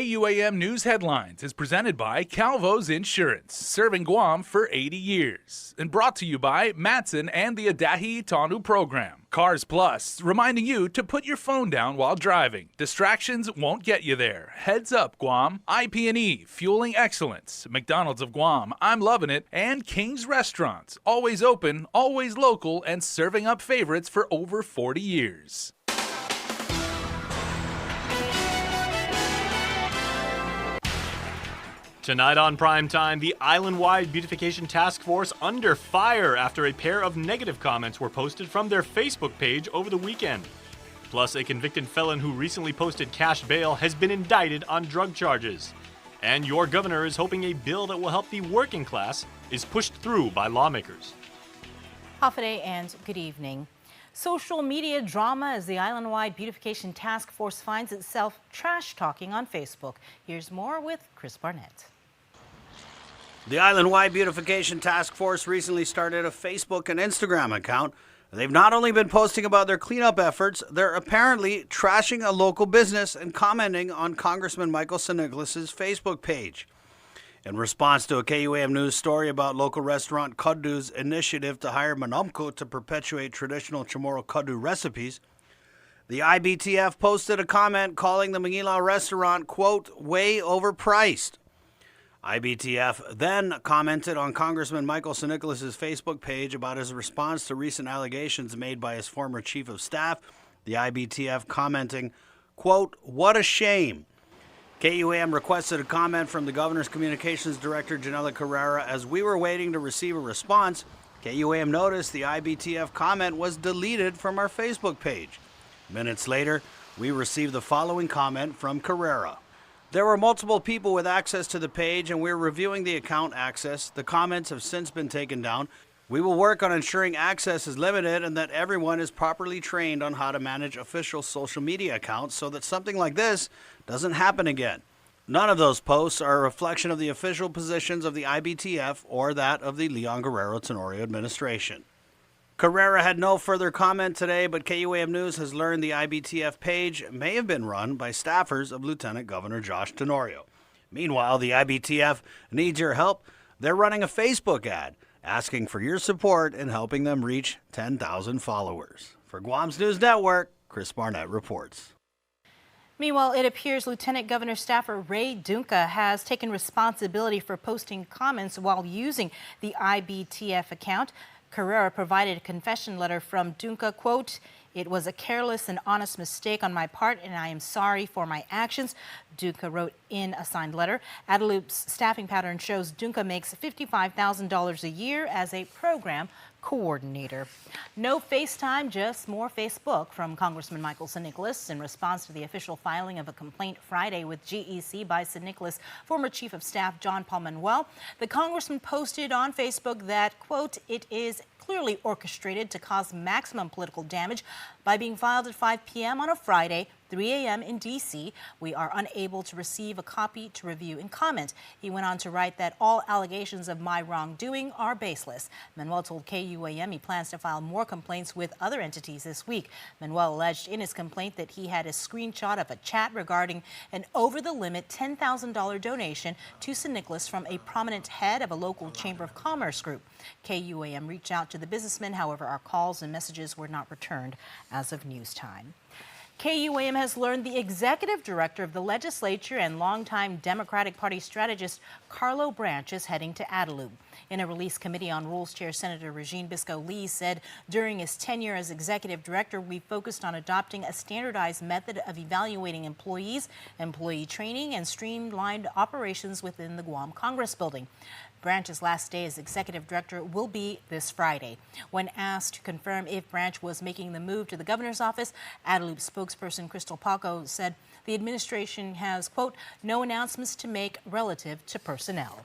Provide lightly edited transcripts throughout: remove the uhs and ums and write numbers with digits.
KUAM News Headlines is presented by Calvo's Insurance, serving Guam for 80 years. And brought to you by Matson and the Adahi Tanu program. Cars Plus, reminding you to put your phone down while driving. Distractions won't get you there. Heads up, Guam. IP&E, fueling excellence. McDonald's of Guam, I'm loving it. And King's Restaurants, always open, always local, and serving up favorites for over 40 years. Tonight on Primetime, the island-wide beautification task force under fire after a pair of negative comments were posted from their Facebook page over the weekend. Plus, a convicted felon who recently posted cash bail has been indicted on drug charges. And your governor is hoping a bill that will help the working class is pushed through by lawmakers. Hafaday and good evening. Social media drama as the island-wide beautification task force finds itself trash-talking on Facebook. Here's more with Chris Barnett. The Island-wide Beautification Task Force recently started a Facebook and Instagram account. They've not only been posting about their cleanup efforts, they're apparently trashing a local business and commenting on Congressman Michael St. Nicholas's Facebook page. In response to a KUAM News story about local restaurant Kuddu's initiative to hire Manumko to perpetuate traditional Chamorro Kuddu recipes, the IBTF posted a comment calling the Manila restaurant, quote, way overpriced. IBTF then commented on Congressman Michael St. Nicholas's Facebook page about his response to recent allegations made by his former chief of staff, the IBTF commenting, quote, what a shame. KUAM requested a comment from the governor's communications director, Janela Carrera. As we were waiting to receive a response, KUAM noticed the IBTF comment was deleted from our Facebook page. Minutes later, we received the following comment from Carrera. There were multiple people with access to the page, and we're reviewing the account access. The comments have since been taken down. We will work on ensuring access is limited and that everyone is properly trained on how to manage official social media accounts so that something like this doesn't happen again. None of those posts are a reflection of the official positions of the IBTF or that of the Leon Guerrero Tenorio administration. Carrera had no further comment today, but KUAM News has learned the IBTF page may have been run by staffers of Lieutenant Governor Josh Tenorio. Meanwhile, the IBTF needs your help. They're running a Facebook ad asking for your support in helping them reach 10,000 followers. For Guam's News Network, Chris Barnett reports. Meanwhile, it appears Lieutenant Governor staffer Ray Dunca has taken responsibility for posting comments while using the IBTF account. Carrera provided a confession letter from Dunca, quote, it was a careless and honest mistake on my part, and I am sorry for my actions, Dunca wrote in a signed letter. Adelupe's staffing pattern shows Dunca makes $55,000 a year as a program coordinator. No FaceTime, just more Facebook from Congressman Michael St. Nicholas in response to the official filing of a complaint Friday with GEC by St. Nicholas former Chief of Staff John Paul Manuel. The congressman posted on Facebook that, quote, it is clearly orchestrated to cause maximum political damage by being filed at 5 p.m. on a Friday, 3 a.m. in D.C. We are unable to receive a copy to review and comment. He went on to write that all allegations of my wrongdoing are baseless. Manuel told KUAM he plans to file more complaints with other entities this week. Manuel alleged in his complaint that he had a screenshot of a chat regarding an over-the-limit $10,000 donation to St. Nicholas from a prominent head of a local Chamber of Commerce group. KUAM reached out to the businessman, however, our calls and messages were not returned as of news time. KUAM has learned the executive director of the legislature and longtime Democratic Party strategist Carlo Branch is heading to Adelupe. In a release, Committee on Rules Chair Senator Regine Bisco-Lee said during his tenure as executive director, we focused on adopting a standardized method of evaluating employees, employee training, and streamlined operations within the Guam Congress building. Branch's last day as executive director will be this Friday. When asked to confirm if Branch was making the move to the governor's office, Adelupe spokesperson Crystal Paco said the administration has, quote, no announcements to make relative to personnel.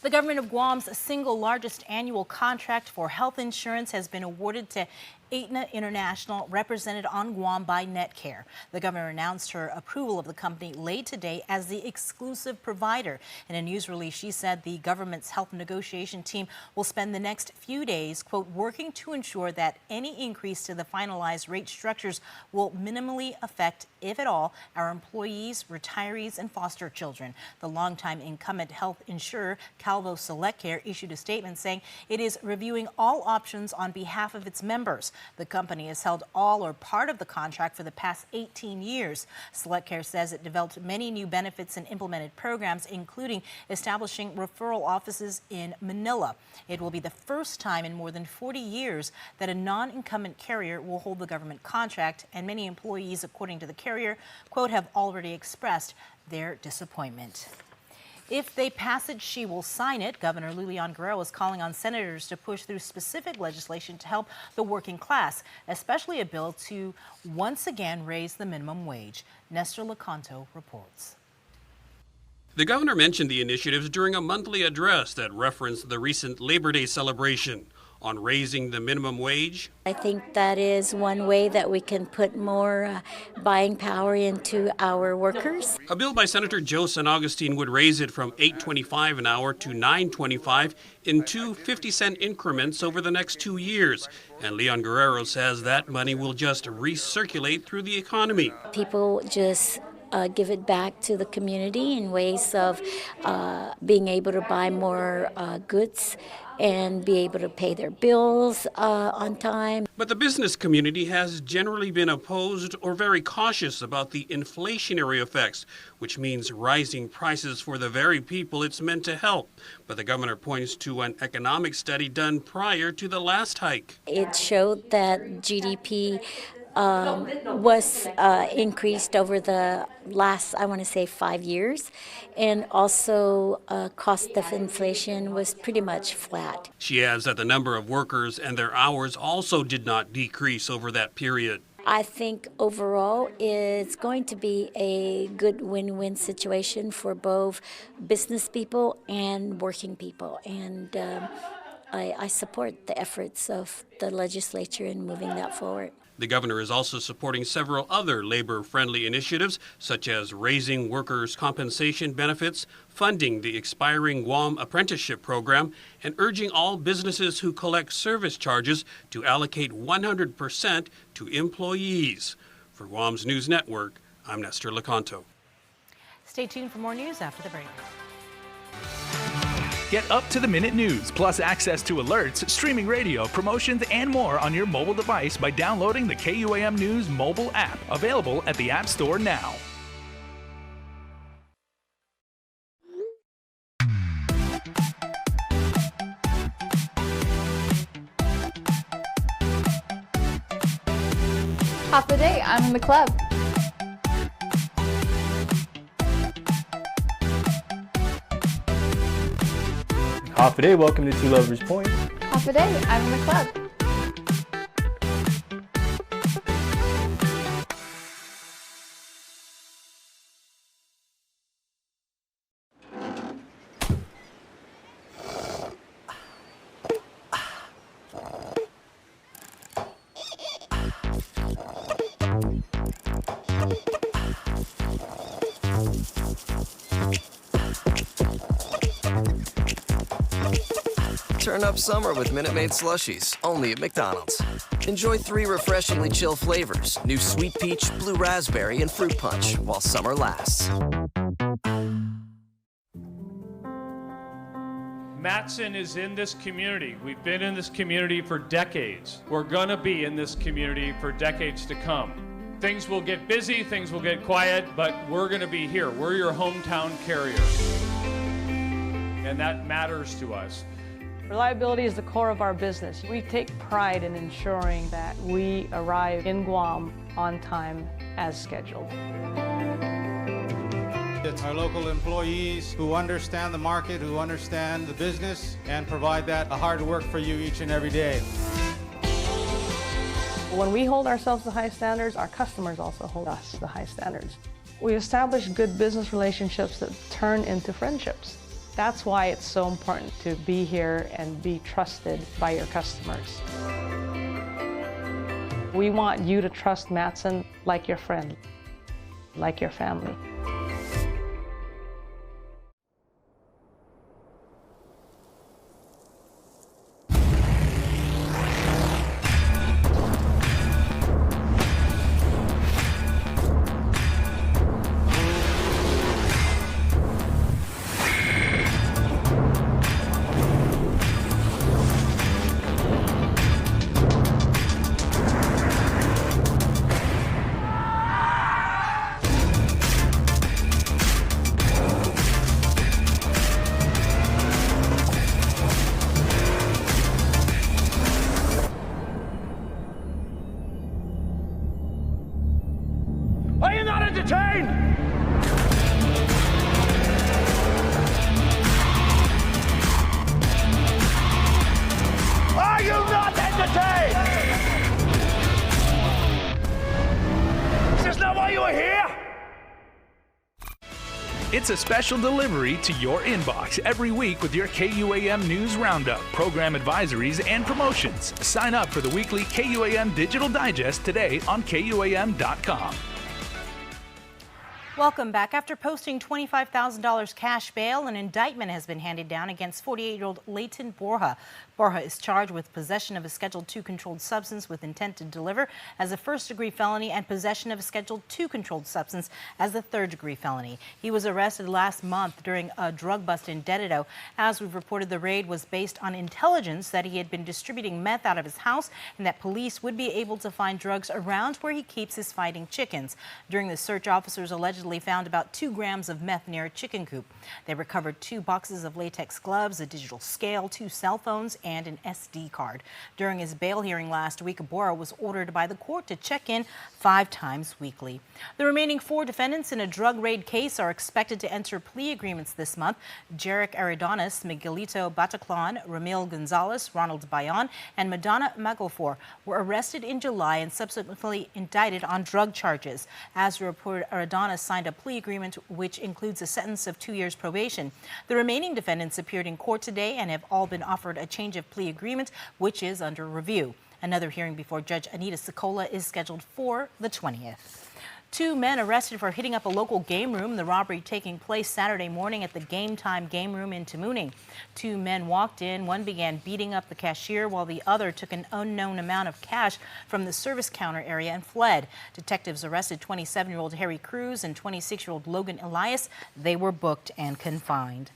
The government of Guam's single largest annual contract for health insurance has been awarded to Aetna International, represented on Guam by Netcare. The governor announced her approval of the company late today as the exclusive provider. In a news release, she said the government's health negotiation team will spend the next few days, quote, working to ensure that any increase to the finalized rate structures will minimally affect, if at all, our employees, retirees, and foster children. The longtime incumbent health insurer, Calvo Select Care, issued a statement saying it is reviewing all options on behalf of its members. The company has held all or part of the contract for the past 18 years. Select Care says it developed many new benefits and implemented programs, including establishing referral offices in Manila. It will be the first time in more than 40 years that a non-incumbent carrier will hold the government contract, and many employees, according to the carrier, quote, have already expressed their disappointment. If they pass it, she will sign it. Governor Lulian Guerrero is calling on senators to push through specific legislation to help the working class, especially a bill to once again raise the minimum wage. Nestor Lecanto reports. The governor mentioned the initiatives during a monthly address that referenced the recent Labor Day celebration on raising the minimum wage. I think that is one way that we can put more buying power into our workers. A bill by Senator Joe San Augustine would raise it from $8.25 an hour to $9.25 in two 50-cent increments over the next 2 years. And Leon Guerrero says that money will just recirculate through the economy. People just give it back to the community in ways of being able to buy more goods and be able to pay their bills on time. But the business community has generally been opposed or very cautious about the inflationary effects, which means rising prices for the very people it's meant to help. But the governor points to an economic study done prior to the last hike. It showed that GDP was increased over the last, I want to say, 5 years, and also cost of inflation was pretty much flat. She adds that the number of workers and their hours also did not decrease over that period. I think overall it's going to be a good win-win situation for both business people and working people, and I support the efforts of the legislature in moving that forward. The governor is also supporting several other labor-friendly initiatives, such as raising workers' compensation benefits, funding the expiring Guam apprenticeship program, and urging all businesses who collect service charges to allocate 100% to employees. For Guam's News Network, I'm Nestor Lecanto. Stay tuned for more news after the break. Get up-to-the-minute news, plus access to alerts, streaming radio, promotions, and more on your mobile device by downloading the KUAM News mobile app, available at the App Store now. Half the day, I'm in the club. Half a day, welcome to Two Lovers Point. Half a day, I'm in the club. Turn up summer with Minute Maid slushies, only at McDonald's. Enjoy 3 refreshingly chill flavors, new sweet peach, blue raspberry, and fruit punch, while summer lasts. Matson is in this community. We've been in this community for decades. We're gonna be in this community for decades to come. Things will get busy, things will get quiet, but we're gonna be here. We're your hometown carrier. And that matters to us. Reliability is the core of our business. We take pride in ensuring that we arrive in Guam on time as scheduled. It's our local employees who understand the market, who understand the business, and provide that hard work for you each and every day. When we hold ourselves to high standards, our customers also hold us to high standards. We establish good business relationships that turn into friendships. That's why it's so important to be here and be trusted by your customers. We want you to trust Matson like your friend, like your family. Are you not entertained? Are you not entertained? Is this not why you are here? It's a special delivery to your inbox every week with your KUAM News Roundup, program advisories, and promotions. Sign up for the weekly KUAM Digital Digest today on KUAM.com. Welcome back. After posting $25,000 cash bail, an indictment has been handed down against 48-year-old Leighton Borja. Borja is charged with possession of a Schedule II controlled substance with intent to deliver as a first-degree felony and possession of a Schedule II controlled substance as a third-degree felony. He was arrested last month during a drug bust in Dededo. As we've reported, the raid was based on intelligence that he had been distributing meth out of his house and that police would be able to find drugs around where he keeps his fighting chickens. During the search, officers allegedly found about 2 grams of meth near a chicken coop. They recovered 2 boxes of latex gloves, a digital scale, 2 cell phones, and an SD card. During his bail hearing last week, Borja was ordered by the court to check in 5 times weekly. The remaining 4 defendants in a drug raid case are expected to enter plea agreements this month. Jarek Aridonis, Miguelito Bataclan, Ramil Gonzalez, Ronald Bayon, and Madonna Magalfor were arrested in July and subsequently indicted on drug charges. As reported, Aridonis signed a plea agreement which includes a sentence of 2 years probation. The remaining defendants appeared in court today and have all been offered a change of plea agreement, which is under review. Another hearing before Judge Anita Sicola is scheduled for the 20th. 2 men arrested for hitting up a local game room, the robbery taking place Saturday morning at the Game Time Game Room in Tamuning. 2 men walked in, one began beating up the cashier while the other took an unknown amount of cash from the service counter area and fled. Detectives arrested 27-year-old Harry Cruz and 26-year-old Logan Elias. They were booked and confined.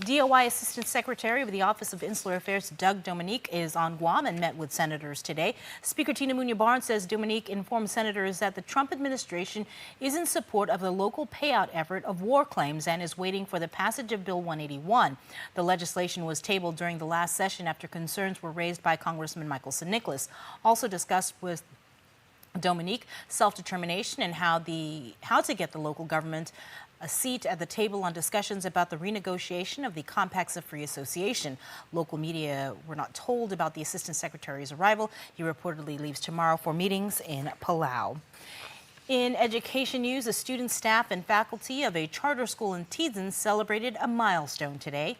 DOI Assistant Secretary of the Office of Insular Affairs Doug Dominique is on Guam and met with senators today. Speaker Tina Muñoz-Barnes says Dominique informed senators that the Trump administration is in support of the local payout effort of war claims and is waiting for the passage of Bill 181. The legislation was tabled during the last session after concerns were raised by Congressman Michael St. Nicholas. Also discussed with Dominique self-determination and how to get the local government a seat at the table on discussions about the renegotiation of the Compacts of Free Association. Local media were not told about the Assistant Secretary's arrival. He reportedly leaves tomorrow for meetings in Palau. In education news, the students, staff, and faculty of a charter school in Tidzin celebrated a milestone today.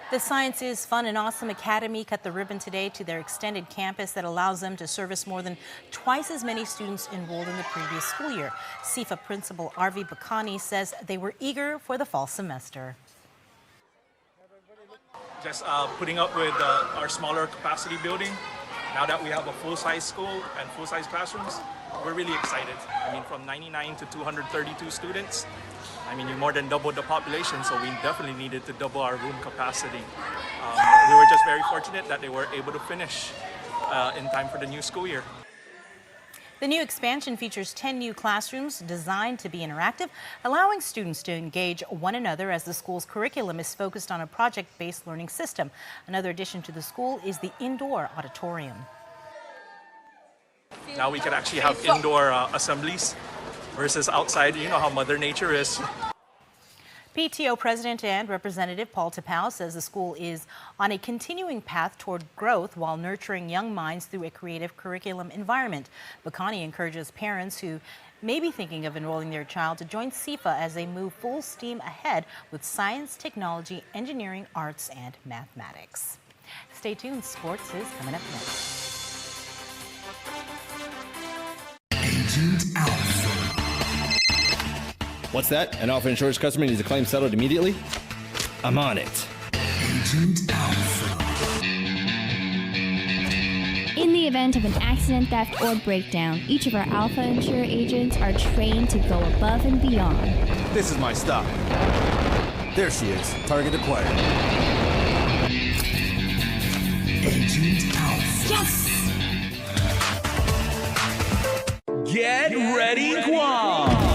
The Science is Fun and Awesome Academy cut the ribbon today to their extended campus that allows them to service more than twice as many students enrolled in the previous school year. SIFA Principal Arvi Bakani says they were eager for the fall semester. Just putting up with our smaller capacity building. Now that we have a full-size school and full-size classrooms, we're really excited. I mean, from 99 to 232 students, I mean, you more than doubled the population, so we definitely needed to double our room capacity. We were just very fortunate that they were able to finish in time for the new school year. The new expansion features 10 new classrooms designed to be interactive, allowing students to engage one another as the school's curriculum is focused on a project-based learning system. Another addition to the school is the indoor auditorium. Now we can actually have indoor assemblies versus outside. You know how Mother Nature is. PTO President and Representative Paul Tapao says the school is on a continuing path toward growth while nurturing young minds through a creative curriculum environment. Bacani encourages parents who may be thinking of enrolling their child to join CIFA as they move full steam ahead with science, technology, engineering, arts, and mathematics. Stay tuned, sports is coming up next. Agent Alpha. What's that? An Alpha Insurance customer needs a claim settled immediately? I'm on it. Agent Alpha. In the event of an accident, theft, or breakdown, each of our Alpha Insure agents are trained to go above and beyond. This is my stop. There she is. Target acquired. Agent Alpha. Yes! Get ready, Guam!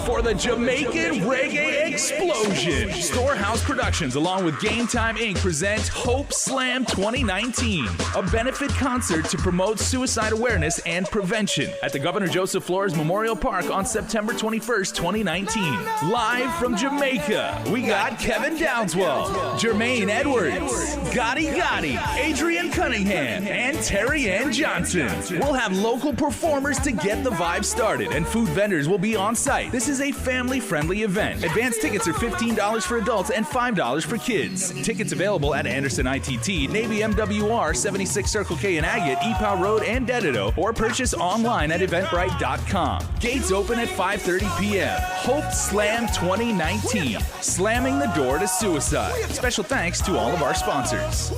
For the Jamaican Reggae Explosion. Storehouse Productions, along with Game Time Inc., present HOPESLAM 2019, a benefit concert to promote suicide awareness and prevention at the Governor Joseph Flores Memorial Park on September 21st, 2019. Live from Jamaica, we got Kevin Downswell, Jermaine Edwards, Gotti, Adrian Cunningham, and Terry Ann Johnson. We'll have local performers to get the vibe started, and food vendors will be on site. This is a family-friendly event. Advance tickets are $15 for adults and $5 for kids. Tickets available at Anderson ITT, Navy MWR, 76 Circle K in Agate, EPOW Road, and Dededo, or purchase online at eventbrite.com. Gates open at 5:30 p.m. HOPESLAM 2019, slamming the door to suicide. Special thanks to all of our sponsors.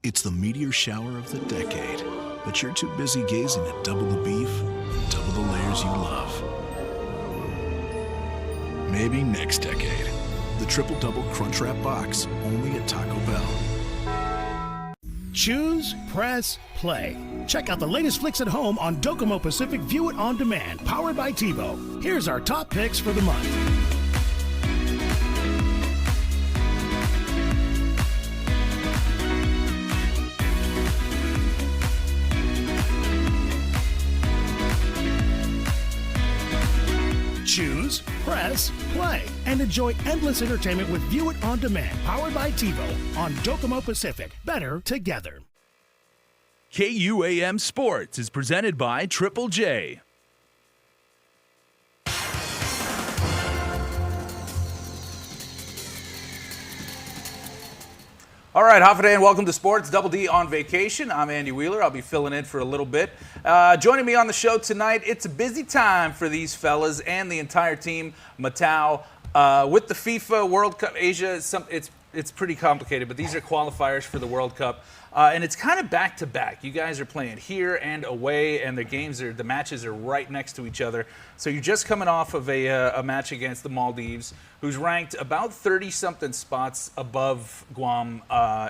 It's the meteor shower of the decade, but you're too busy gazing at double the beef, double the layers you love. Maybe next decade. The Triple-Double Crunchwrap Box, only at Taco Bell. Choose, press, play. Check out the latest flicks at home on Docomo Pacific View It On Demand, powered by TiVo. Here's our top picks for the month. Choose, press, play, and enjoy endless entertainment with View It On Demand, powered by TiVo on Docomo Pacific. Better together. KUAM Sports is presented by Triple J. All right, Hafa and welcome to Sports. Double D on vacation. I'm Andy Wheeler. I'll be filling in for a little bit. Joining me on the show tonight, it's a busy time for these fellas and the entire team. Matau, with the FIFA World Cup Asia, it's pretty complicated, but these are qualifiers for the World Cup. And it's kind of back-to-back. You guys are playing here and away, and the matches are right next to each other. So you're just coming off of a match against the Maldives, who's ranked about 30-something spots above Guam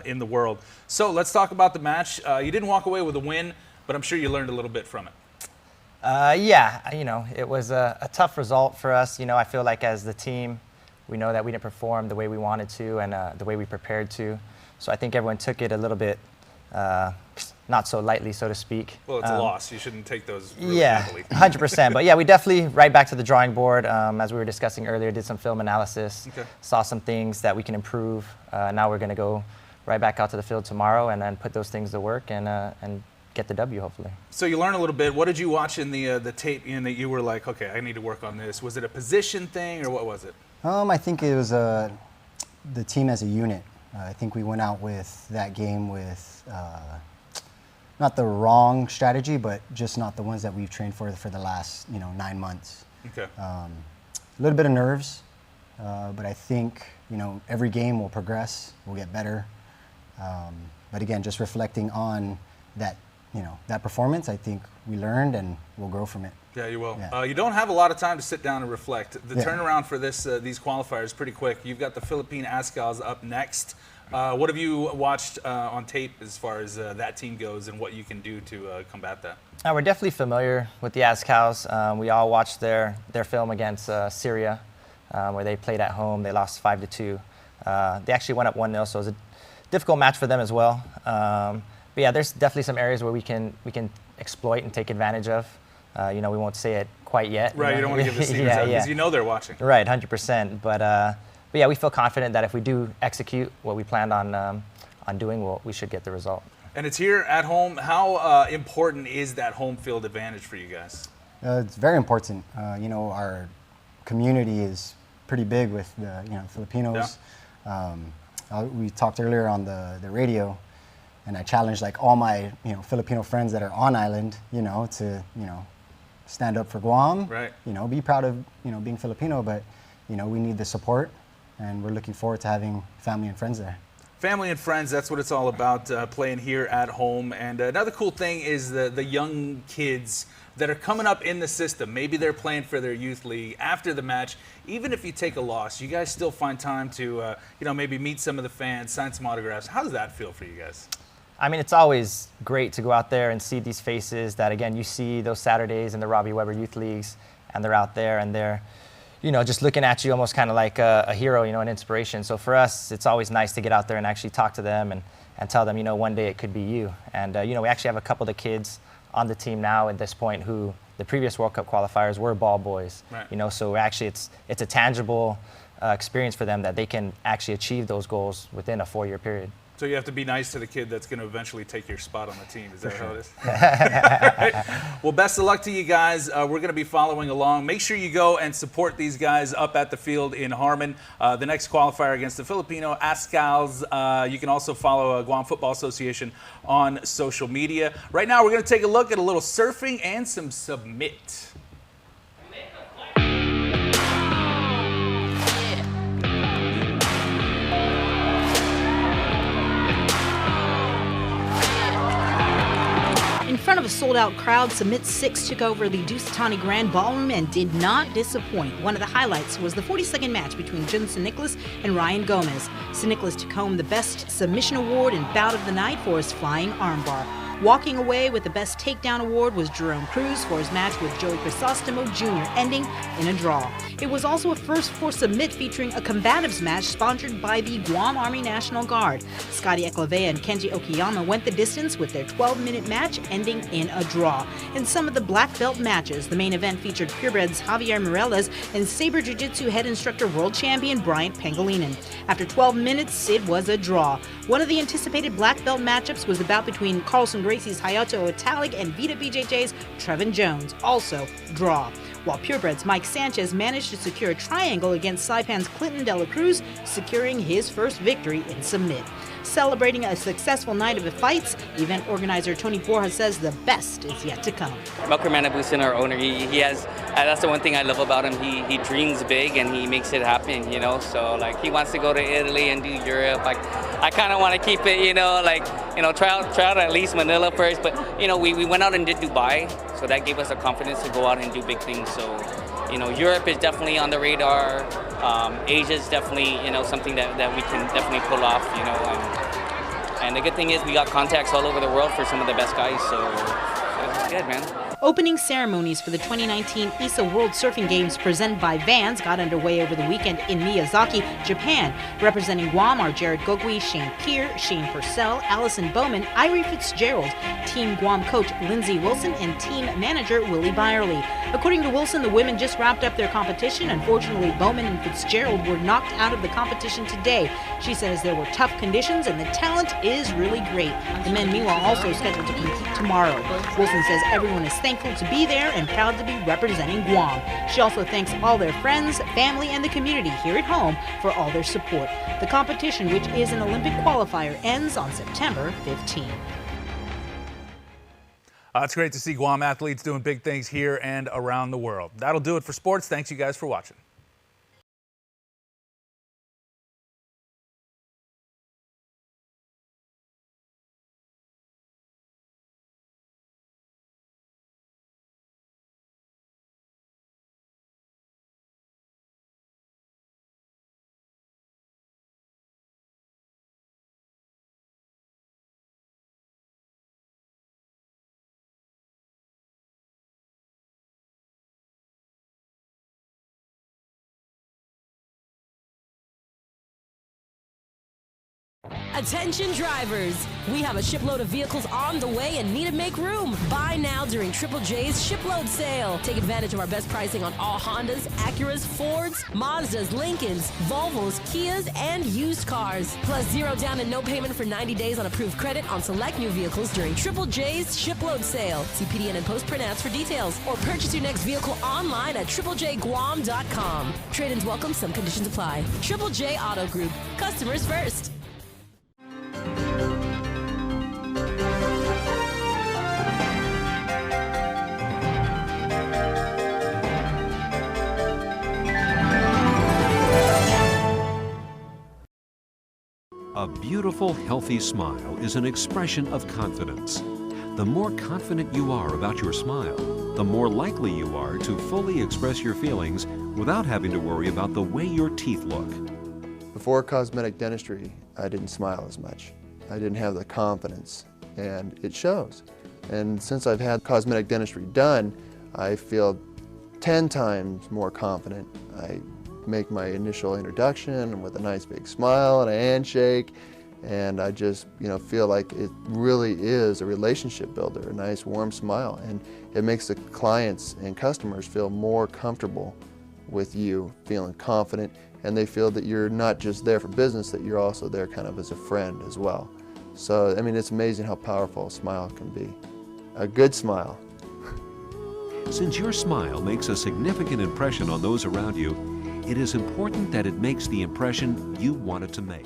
in the world. So let's talk about the match. You didn't walk away with a win, but I'm sure you learned a little bit from it. Yeah, it was a tough result for us. I feel like as the team, we know that we didn't perform the way we wanted to and the way we prepared to. So I think everyone took it a little bit not so lightly, so to speak. Well, it's a loss. You shouldn't take those really heavily. 100%. But yeah, we definitely right back to the drawing board. As we were discussing earlier, did some film analysis, saw some things that we can improve. Now we're going to go right back out to the field tomorrow and then put those things to work and get the W, hopefully. So you learn a little bit. What did you watch in the tape that you were like, okay, I need to work on this? Was it a position thing or what was it? I think it was the team as a unit. I think we went out with that game with not the wrong strategy, but just not the ones that we've trained for the last 9 months. Okay. A little bit of nerves, but I think every game will progress, we'll get better. But again, just reflecting on that that performance, I think we learned and we'll grow from it. Yeah, you will. Yeah. You don't have a lot of time to sit down and reflect. The turnaround for these qualifiers is pretty quick. You've got the Philippine Azkals up next. What have you watched on tape as far as that team goes and what you can do to combat that? We're definitely familiar with the Azkals. We all watched their film against Syria, where they played at home. They lost 5-2. They actually went up 1-0, so it was a difficult match for them as well. But yeah, there's definitely some areas where we can exploit and take advantage of. We won't say it quite yet. Right, you don't want to give the secrets out because you know they're watching. Right, 100%. But yeah, we feel confident that if we do execute what we planned on doing, we should get the result. And it's here at home. How important is that home field advantage for you guys? It's very important. Our community is pretty big with the Filipinos. Yeah. We talked earlier on the radio, and I challenged like all my Filipino friends that are on island, to stand up for Guam. Right. Be proud of being Filipino, but we need the support, and we're looking forward to having family and friends there. Family and friends, that's what it's all about, playing here at home. And another cool thing is the young kids that are coming up in the system. Maybe they're playing for their youth league. After the match, even if you take a loss, you guys still find time to maybe meet some of the fans, sign some autographs. How does that feel for you guys? I mean, it's always great to go out there and see these faces that, again, you see those Saturdays in the Robbie Weber Youth Leagues, and they're out there and they're just looking at you almost kind of like a hero, an inspiration. So for us, it's always nice to get out there and actually talk to them and tell them, one day it could be you. And, we actually have a couple of the kids on the team now at this point who the previous World Cup qualifiers were ball boys. Right. So actually it's a tangible experience for them that they can actually achieve those goals within a 4-year period. So you have to be nice to the kid that's going to eventually take your spot on the team. Is that how it is? Right. Well, best of luck to you guys. We're going to be following along. Make sure you go and support these guys up at the field in Harmon. The next qualifier against the Filipino Ascals. You can also follow Guam Football Association on social media. Right now, we're going to take a look at a little surfing and some submit. In front of a sold-out crowd, Submit 6 took over the Dusitani Grand Ballroom and did not disappoint. One of the highlights was the 40-second match between Jun St. Nicholas and Ryan Gomez. St. Nicholas took home the Best Submission Award and Bout of the Night for his flying armbar. Walking away with the Best Takedown Award was Jerome Cruz for his match with Joey Crisostomo Jr., ending in a draw. It was also a first for Submit, featuring a combatives match sponsored by the Guam Army National Guard. Scotty Eclavea and Kenji Okiyama went the distance with their 12-minute match, ending in a draw. In some of the black belt matches, the main event featured purebreds Javier Morales and Sabre Jiu-Jitsu head instructor world champion Bryant Pangilinan. After 12 minutes, it was a draw. One of the anticipated black belt matchups was the bout between Carlson Gracie's Hayato Italic and Vita BJJ's Trevin Jones, also draw. While purebreds Mike Sanchez managed to secure a triangle against Saipan's Clinton Dela Cruz, securing his first victory in Submit. Celebrating a successful night of fights, event organizer Tony Borja says the best is yet to come. Melker Manabusin, our owner, he has, that's the one thing I love about him. He dreams big and he makes it happen, so like he wants to go to Italy and do Europe. Like I kind of want to keep it, try out at least Manila first, but we went out and did Dubai, so that gave us the confidence to go out and do big things. So Europe is definitely on the radar. Asia is definitely, something that we can definitely pull off, and the good thing is we got contacts all over the world for some of the best guys, so it's good, man. Opening ceremonies for the 2019 ISA World Surfing Games presented by Vans got underway over the weekend in Miyazaki, Japan. Representing Guam are Jared Gogui, Shane Peer, Shane Purcell, Allison Bowman, Irie Fitzgerald, Team Guam coach Lindsey Wilson, and team manager Willie Byerly. According to Wilson, the women just wrapped up their competition. Unfortunately, Bowman and Fitzgerald were knocked out of the competition today. She says there were tough conditions and the talent is really great. The men, meanwhile, also scheduled to compete tomorrow. Wilson says everyone is thankful to be there and proud to be representing Guam. She also thanks all their friends, family, and the community here at home for all their support. The competition, which is an Olympic qualifier, ends on September 15. It's great to see Guam athletes doing big things here and around the world. That'll do it for sports. Thanks you guys for watching. Attention drivers, we have a shipload of vehicles on the way and need to make room. Buy now during Triple J's shipload sale. Take advantage of our best pricing on all Hondas, Acuras, Fords, Mazdas, Lincolns, Volvos, Kias, and used cars. Plus 0 down and no payment for 90 days on approved credit on select new vehicles during Triple J's shipload sale. See PDN and post-print ads for details, or purchase your next vehicle online at triplejguam.com. Trade-ins welcome, some conditions apply. Triple J Auto Group, customers first. A beautiful, healthy smile is an expression of confidence. The more confident you are about your smile, the more likely you are to fully express your feelings without having to worry about the way your teeth look. Before cosmetic dentistry, I didn't smile as much. I didn't have the confidence, and it shows. And since I've had cosmetic dentistry done, I feel 10 times more confident. I make my initial introduction with a nice big smile and a handshake, and I just feel like it really is a relationship builder, a nice warm smile, and it makes the clients and customers feel more comfortable with you, feeling confident, and they feel that you're not just there for business, that you're also there kind of as a friend as well. So I mean, it's amazing how powerful a smile can be. A good smile. Since your smile makes a significant impression on those around you, it is important that it makes the impression you want it to make.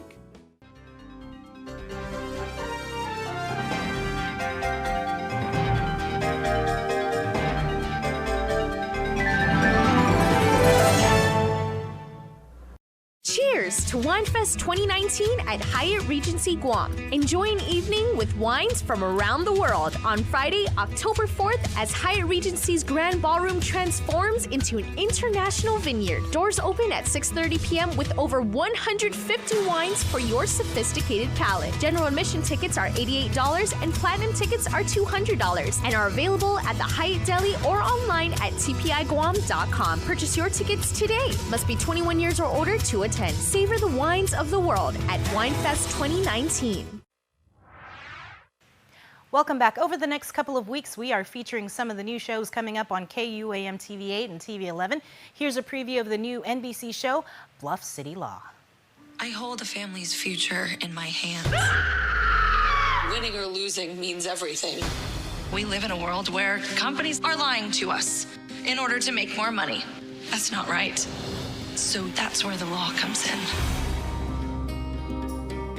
Cheers to WineFest 2019 at Hyatt Regency Guam. Enjoy an evening with wines from around the world on Friday, October 4th as Hyatt Regency's Grand Ballroom transforms into an international vineyard. Doors open at 6:30 p.m. with over 150 wines for your sophisticated palate. General admission tickets are $88 and platinum tickets are $200 and are available at the Hyatt Deli or online at tpiguam.com. Purchase your tickets today. Must be 21 years or older to attend. Savor the wines of the world at WineFest 2019. Welcome back. Over the next couple of weeks, we are featuring some of the new shows coming up on KUAM TV 8 and TV 11. Here's a preview of the new NBC show, Bluff City Law. I hold a family's future in my hands. Winning or losing means everything. We live in a world where companies are lying to us in order to make more money. That's not right. So that's where the law comes in.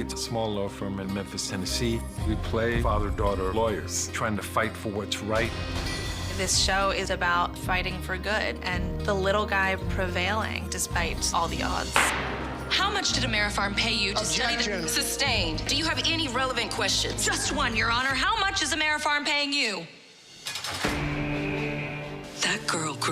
It's a small law firm in Memphis, Tennessee. We play father-daughter lawyers trying to fight for what's right. This show is about fighting for good and the little guy prevailing despite all the odds. How much did AmeriFarm pay you to study the... Sustained. Do you have any relevant questions? Just one, Your Honor. How much is AmeriFarm paying you? That girl grew